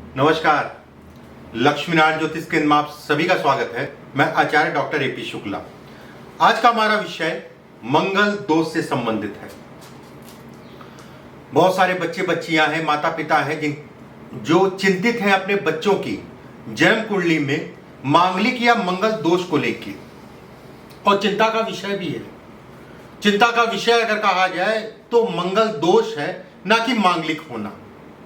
नमस्कार। लक्ष्मीनारायण ज्योतिष केंद्र में आप सभी का स्वागत है। मैं आचार्य डॉक्टर एपी शुक्ला। आज का हमारा विषय मंगल दोष से संबंधित है। बहुत सारे बच्चे बच्चियां हैं, माता पिता हैं जो चिंतित हैं अपने बच्चों की जन्म कुंडली में मांगलिक या मंगल दोष को लेकर, और चिंता का विषय भी है। चिंता का विषय अगर कहा जाए तो मंगल दोष है, ना कि मांगलिक होना।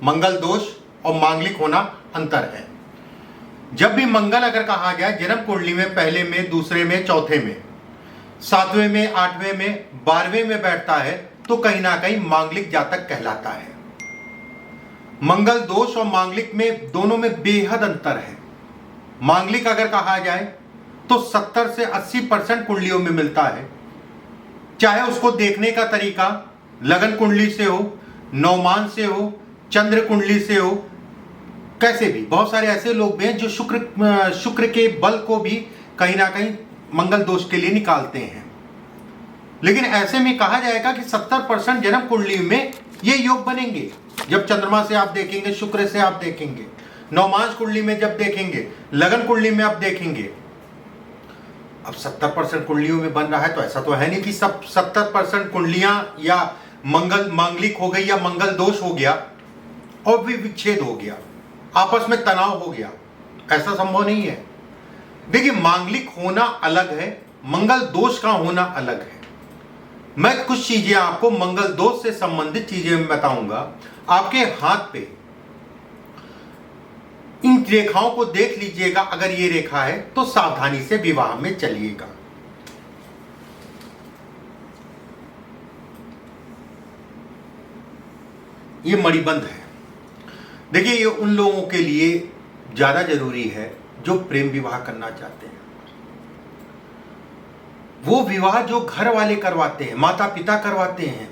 मंगल दोष और मांगलिक होना अंतर है। जब भी मंगल अगर कहा जाए जन्म कुंडली में पहले में, दूसरे में, चौथे में, सातवें में, आठवें में, 12वें में बैठता है तो कहीं ना कहीं मांगलिक जातक कहलाता है। मंगल दोष और मांगलिक में दोनों में बेहद अंतर है। मांगलिक अगर कहा जाए तो 70 से 80% कुंडलियों में मिलता है, चाहे उसको देखने का तरीका लगन कुंडली से हो, नवमान से हो, चंद्र कुंडली से हो, कैसे भी। बहुत सारे ऐसे लोग भी हैं जो शुक्र के बल को भी कहीं ना कहीं मंगल दोष के लिए निकालते हैं। लेकिन ऐसे में कहा जाएगा कि 70% जन्म कुंडली में ये योग बनेंगे। जब चंद्रमा से आप देखेंगे, शुक्र से आप देखेंगे, नवमांश कुंडली में जब देखेंगे, लगन कुंडली में आप देखेंगे। अब 70% कुंडलियों में बन रहा है तो ऐसा तो है नहीं कि सब 70% कुंडलियां या मंगल मांगलिक हो गई या मंगल दोष हो गया और भी विच्छेद हो गया, आपस में तनाव हो गया। ऐसा संभव नहीं है। देखिए, मांगलिक होना अलग है, मंगल दोष का होना अलग है। मैं कुछ चीजें आपको मंगल दोष से संबंधित चीजें बताऊंगा। आपके हाथ पे इन रेखाओं को देख लीजिएगा। अगर ये रेखा है तो सावधानी से विवाह में चलिएगा। ये मणिबंध है। देखिए, ये उन लोगों के लिए ज्यादा जरूरी है जो प्रेम विवाह करना चाहते हैं। वो विवाह जो घर वाले करवाते हैं, माता पिता करवाते हैं,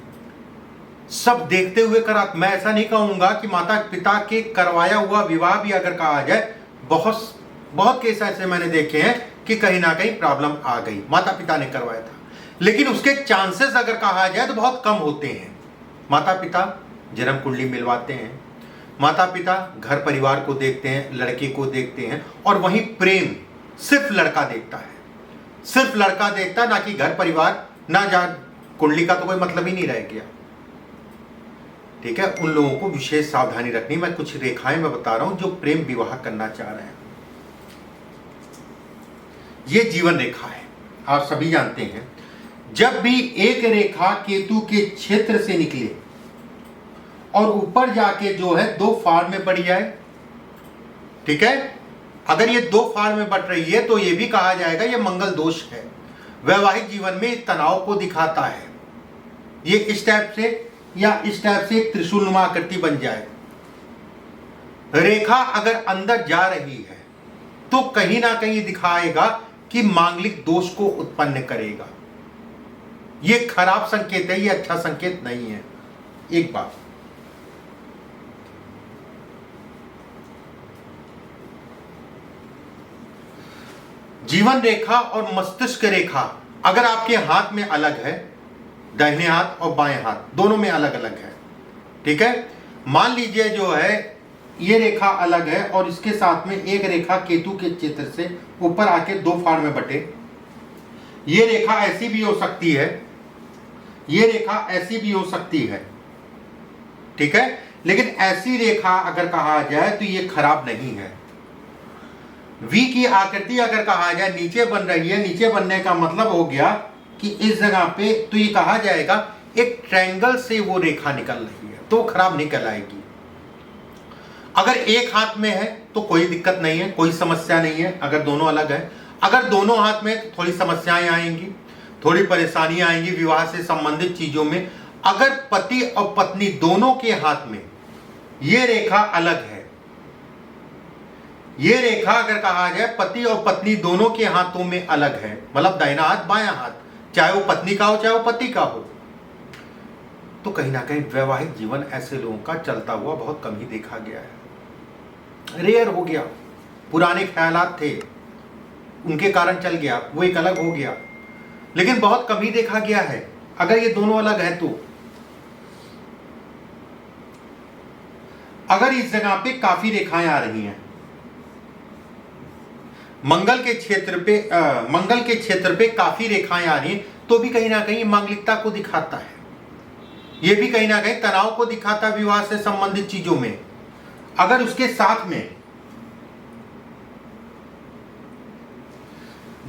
सब देखते हुए करा। मैं ऐसा नहीं कहूंगा कि माता पिता के करवाया हुआ विवाह भी अगर कहा जाए, बहुत केस ऐसे मैंने देखे हैं कि कहीं ना कहीं प्रॉब्लम आ गई, माता पिता ने करवाया था, लेकिन उसके चांसेस अगर कहा जाए तो बहुत कम होते हैं। माता पिता जन्म कुंडली मिलवाते हैं, माता पिता घर परिवार को देखते हैं, लड़के को देखते हैं, और वहीं प्रेम सिर्फ लड़का देखता है, सिर्फ लड़का देखता, ना कि घर परिवार, ना जान कुंडली का तो कोई मतलब ही नहीं रह गया। ठीक है, उन लोगों को विशेष सावधानी रखनी। मैं कुछ रेखाएं मैं बता रहा हूं जो प्रेम विवाह करना चाह रहे हैं। ये जीवन रेखा है, आप सभी जानते हैं। जब भी एक रेखा केतु के क्षेत्र से निकले और ऊपर जाके जो है 2 फाड़ में बढ़ जाए, ठीक है, अगर ये 2 फाड़ में बढ़ रही है तो ये भी कहा जाएगा ये मंगल दोष है। वैवाहिक जीवन में तनाव को दिखाता है। ये इस टाइप से या इस टाइप से एक त्रिशूलनुमा आकृति बन जाए। रेखा अगर अंदर जा रही है तो कहीं ना कहीं दिखाएगा कि मांगलिक दोष को उत्पन्न करेगा। ये खराब संकेत है, ये अच्छा संकेत नहीं है। एक बात, जीवन रेखा और मस्तिष्क रेखा अगर आपके हाथ में अलग है, दाहिने हाथ और बाएं हाथ दोनों में अलग अलग है, ठीक है। मान लीजिए जो है ये रेखा अलग है और इसके साथ में एक रेखा केतु के चित्र से ऊपर आके 2 फाड़ में बटे। ये रेखा ऐसी भी हो सकती है, ये रेखा ऐसी भी हो सकती है, ठीक है। लेकिन ऐसी रेखा अगर कहा जाए तो ये खराब नहीं है। वी की आकृति अगर कहा जाए नीचे बन रही है, नीचे बनने का मतलब हो गया कि इस जगह पे तो ये कहा जाएगा एक ट्रायंगल से वो रेखा निकल रही है, तो खराब नहीं कहलाएगी। अगर एक हाथ में है तो कोई दिक्कत नहीं है, कोई समस्या नहीं है। अगर दोनों अलग है, अगर दोनों हाथ में तो थोड़ी समस्याएं आएंगी, थोड़ी परेशानियां आएंगी विवाह से संबंधित चीजों में। अगर पति और पत्नी दोनों के हाथ में ये रेखा अलग है, ये रेखा अगर कहा जाए पति और पत्नी दोनों के हाथों में अलग है, मतलब दाहिना हाथ बायां हाथ, चाहे वो पत्नी का हो चाहे वो पति का हो, तो कहीं ना कहीं वैवाहिक जीवन ऐसे लोगों का चलता हुआ बहुत कम ही देखा गया है। रेयर हो गया। पुराने ख्यालात थे, उनके कारण चल गया, वो एक अलग हो गया, लेकिन बहुत कम ही देखा गया है। अगर ये दोनों अलग है तो अगर इस जगह पे काफी रेखाएं आ रही हैं, मंगल के क्षेत्र पे काफी रेखाएं आ रही हैं, तो भी कहीं ना कहीं मांगलिकता को दिखाता है। यह भी कहीं ना कहीं तनाव को दिखाता है विवाह से संबंधित चीजों में। अगर उसके साथ में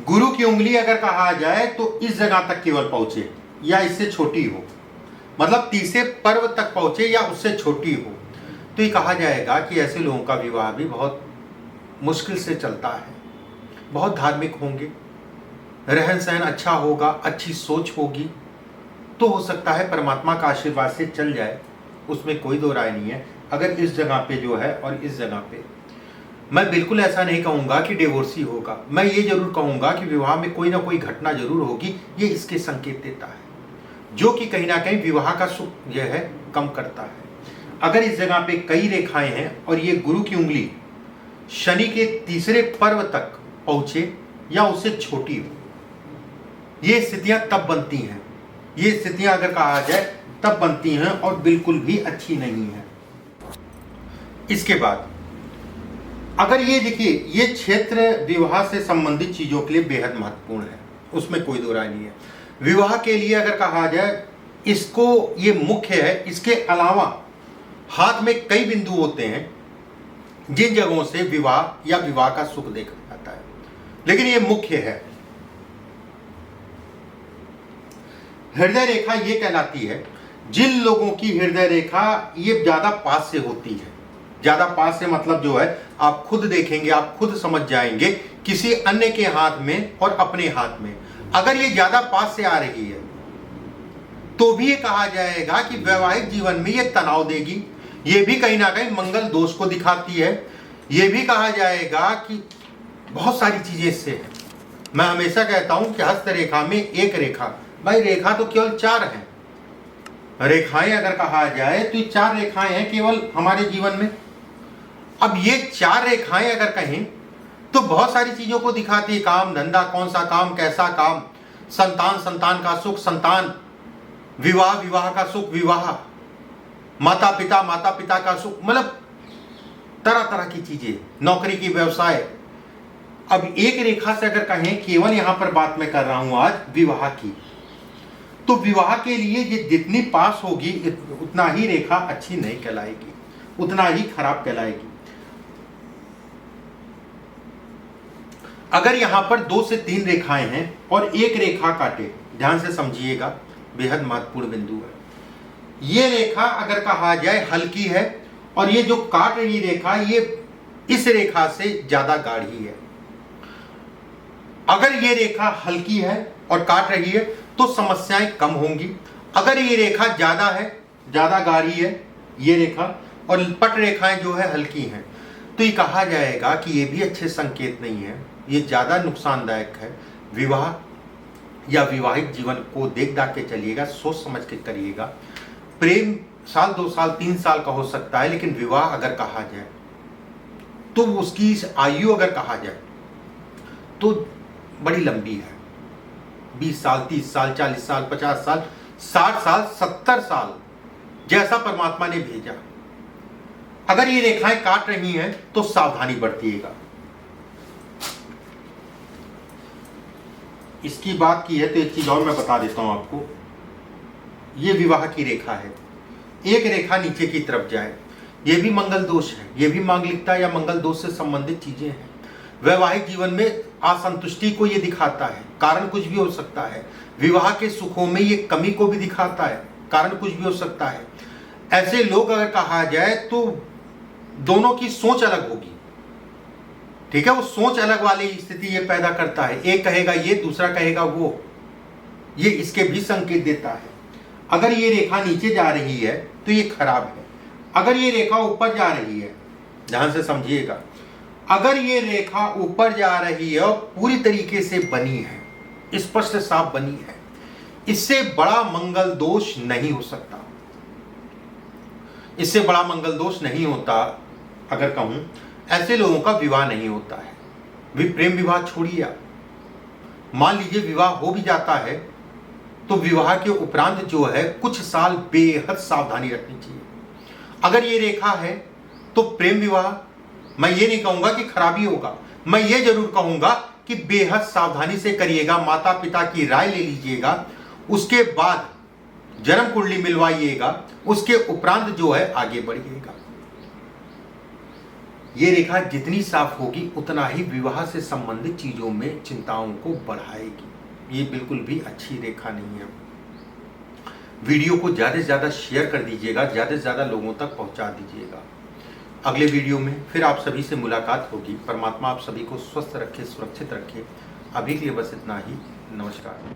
गुरु की उंगली अगर कहा जाए तो इस जगह तक केवल पहुंचे या इससे छोटी हो, मतलब तीसरे पर्व तक पहुंचे या उससे छोटी हो, तो ये कहा जाएगा कि ऐसे लोगों का विवाह भी बहुत मुश्किल से चलता है। बहुत धार्मिक होंगे, रहन सहन अच्छा होगा, अच्छी सोच होगी, तो हो सकता है परमात्मा का आशीर्वाद से चल जाए, उसमें कोई दो राय नहीं है। अगर इस जगह पे जो है और इस जगह पे, मैं बिल्कुल ऐसा नहीं कहूँगा कि डिवोर्सी होगा, मैं ये जरूर कहूँगा कि विवाह में कोई ना कोई घटना जरूर होगी। ये इसके संकेत देता है, जो कि कहीं ना कहीं विवाह का सुख यह है कम करता है। अगर इस जगह पे कई रेखाएं हैं और ये गुरु की उंगली शनि के तीसरे पर्व तक पहुंचे या उससे छोटी हो, ये स्थितियां तब बनती हैं, ये स्थितियां अगर कहा जाए तब बनती हैं और बिल्कुल भी अच्छी नहीं है। इसके बाद अगर ये देखिए, ये क्षेत्र विवाह से संबंधित चीजों के लिए बेहद महत्वपूर्ण है, उसमें कोई दो राय नहीं है। विवाह के लिए अगर कहा जाए, इसको ये मुख्य है। इसके अलावा हाथ में कई बिंदु होते हैं जिन जगहों से विवाह या विवाह का सुख देखा जाता है, लेकिन ये मुख्य है। हृदय रेखा ये कहलाती है, जिन लोगों की हृदय रेखा ये ज्यादा पास से होती है। ज्यादा पास से मतलब जो है, आप खुद देखेंगे, आप खुद समझ जाएंगे, किसी अन्य के हाथ में और अपने हाथ में अगर ये ज्यादा पास से आ रही है, तो भी ये कहा जाएगा कि वैवाहिक जीवन में ये तनाव देगी। ये भी कहीं ना कहीं मंगल दोष को दिखाती है। ये भी कहा जाएगा कि बहुत सारी चीजें इससे है। मैं हमेशा कहता हूं कि हस्त रेखा में एक रेखा, भाई रेखा तो केवल 4 है। रेखाएं अगर कहा जाए तो ये 4 रेखाएं हैं केवल हमारे जीवन में। अब ये 4 रेखाएं अगर कहें तो बहुत सारी चीजों को दिखाती है। काम धंधा, कौन सा काम, कैसा काम, संतान, संतान का सुख, संतान, विवाह, विवाह का सुख, विवाह, माता पिता का सुख, मतलब तरह तरह की चीजें, नौकरी की, व्यवसाय। अब एक रेखा से अगर कहें, केवल यहां पर बात मैं कर रहा हूं आज विवाह की, तो विवाह के लिए ये जितनी पास होगी उतना ही रेखा अच्छी नहीं कहलाएगी, उतना ही खराब कहलाएगी। अगर यहां पर 2 से 3 रेखाएं हैं और एक रेखा काटे, ध्यान से समझिएगा, बेहद महत्वपूर्ण बिंदु है। ये रेखा अगर कहा जाए हल्की है और ये जो काट रही रेखा ये इस रेखा से ज्यादा गाढ़ी है। अगर ये रेखा हल्की है और काट रही है तो समस्याएं कम होंगी। अगर ये रेखा ज्यादा है, ज्यादा गाढ़ी है ये रेखा, और पट रेखाएं जो है हल्की हैं, तो ये कहा जाएगा कि ये भी अच्छे संकेत नहीं है, ये ज्यादा नुकसानदायक है। विवाह या वैवाहिक जीवन को देख दाख के चलिएगा, सोच समझ के करिएगा। प्रेम साल 2 साल 3 साल का हो सकता है, लेकिन विवाह अगर कहा जाए तो उसकी आयु अगर कहा जाए तो बड़ी लंबी है। 20 साल, 30 साल, 40 साल, 50 साल, 60 साल, 70 साल, जैसा परमात्मा ने भेजा। अगर ये रेखाएं काट रही हैं तो सावधानी बरतिएगा। इसकी बात की है तो एक चीज और मैं बता देता हूं आपको। ये विवाह की रेखा है, एक रेखा नीचे की तरफ जाए, ये भी मंगल दोष है, ये भी मांगलिकता या मंगल दोष से संबंधित चीजें हैं। वैवाहिक जीवन में असंतुष्टि को ये दिखाता है, कारण कुछ भी हो सकता है। विवाह के सुखों में ये कमी को भी दिखाता है, कारण कुछ भी हो सकता है। ऐसे लोग अगर कहा जाए तो दोनों की सोच अलग होगी, ठीक है, वो सोच अलग वाली स्थिति ये पैदा करता है। एक कहेगा ये, दूसरा कहेगा वो, ये इसके भी संकेत देता है। अगर ये रेखा नीचे जा रही है तो ये खराब है। अगर ये रेखा ऊपर जा रही है, ध्यान से समझिएगा, अगर ये रेखा ऊपर जा रही है और पूरी तरीके से बनी है, स्पष्ट साफ बनी है, इससे बड़ा मंगल दोष नहीं हो सकता। इससे बड़ा मंगल दोष नहीं होता। अगर कहूं, ऐसे लोगों का विवाह नहीं होता है। प्रेम विवाह छोड़िए आप, मान लीजिए विवाह हो भी जाता है तो विवाह के उपरांत जो है कुछ साल बेहद सावधानी रखनी चाहिए। अगर ये रेखा है तो प्रेम विवाह मैं ये नहीं कहूंगा कि खराबी होगा, मैं ये जरूर कहूंगा कि बेहद सावधानी से करिएगा, माता पिता की राय ले लीजिएगा, उसके बाद जन्म कुंडली मिलवाइएगा, उसके उपरांत जो है आगे बढ़िएगा। ये रेखा जितनी साफ होगी उतना ही विवाह से संबंधित चीजों में चिंताओं को बढ़ाएगी। ये बिल्कुल भी अच्छी रेखा नहीं है। वीडियो को ज्यादा से ज्यादा शेयर कर दीजिएगा, ज्यादा से ज्यादा लोगों तक पहुंचा दीजिएगा। अगले वीडियो में फिर आप सभी से मुलाकात होगी। परमात्मा आप सभी को स्वस्थ रखे, सुरक्षित रखे। अभी के लिए बस इतना ही। नमस्कार।